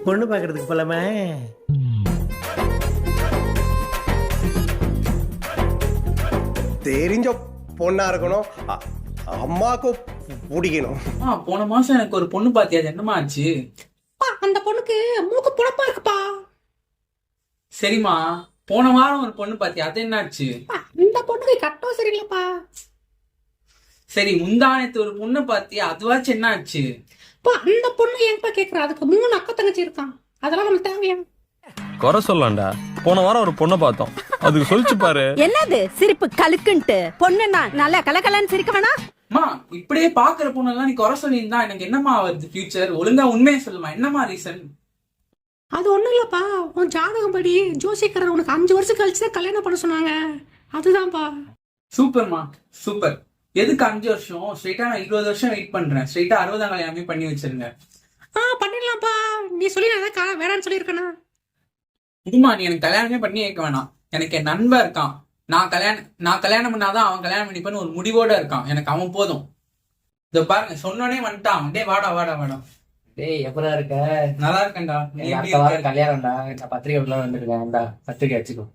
பொண்ணு பாக்குறதுக்கு போலாமா? தெரிஞ்ச பொண்ணா இருக்கணும், அம்மாக்கும் பிடிக்கணும். போன மாசம் எனக்கு ஒரு பொண்ணு பாத்தியா, அது என்னமா ஆச்சு? அந்த பொண்ணுக்கு மூக்கு புடப்பா இருக்குப்பா. சரிம்மா, போன வாரம் ஒரு பொண்ணு பாத்தியா, அது என்னாச்சு? இந்த பொண்ணுக்கு கட்டம் சரியில்லைப்பா. சரி, முந்தானத்து ஒரு பொண்ணு பாத்தியா, அதுவாச்சும் என்ன ஆச்சு? அந்த பொண்ணு என்கிட்ட கேக்குறா, அதுக்கு 3 அக்கா தங்கச்சி இருக்கான். அதெல்லாம் நமக்கு தேவையா? குறை சொல்லலாம்டா. போன வாரம் ஒரு பொண்ணை பார்த்தோம், அதுக்கு சொல்லிச்சு பாரு. என்னது சிரிப்பு கலுக்குன்ட்டு? பொண்ணுன்னா நல்லா கலகலன்னு சிரிக்க வேணா? அம்மா, இப்படியே பாக்குற பொண்ணெல்லாம் நீ குறை சொல்லியிருந்தா எனக்கு என்னமா வருது ஃபியூச்சர்? ஒழுங்கா உண்மையை சொல்லுமா, என்னமா ரீசன்? அது ஒண்ணும் இல்லப்பா, உன் ஜாதகம் படி ஜோசிக்காரர் உனக்கு 5 வருஷம் கழிச்சுதான் கல்யாணம் பண்ண சொன்னாங்க. அதுதான்ப்பா. சூப்பர்மா, சூப்பர். எதுக்கு 5 வருஷம்? ஸ்ட்ரெயிட்டா நான் 20 வருஷம் வெயிட் பண்றேன். ஸ்ட்ரெயிட்டா 60ஆம் கல்யாணமே பண்ணி வச்சிருங்க. பண்ணிடலாம்ப்பா. நீ சொல்லி நான் வேணான்னு சொல்லியிருக்கேனா? இதுமா, நீ எனக்கு கல்யாணமே பண்ணி வைக்க வேணாம். எனக்கு என் நண்பன் இருக்கான், நான் கல்யாணம் பண்ணாதான் அவன் கல்யாணம் பண்ணிப்பான்னு ஒரு முடிவோட இருக்கான். எனக்கு அவன் போதும். இத பாருங்க, சொன்னோடனே வந்துட்டான். டே வாடா வாடா வாடா. டேய், எப்படா இருக்க? நல்லா இருக்கேன்டா. நீ எப்படி அடுத்த வாரம் இருக்க? கல்யாணம்டா. நான் பத்திரிக்கை வந்துருக்கேன். பத்திரிக்கை வச்சுக்கோ.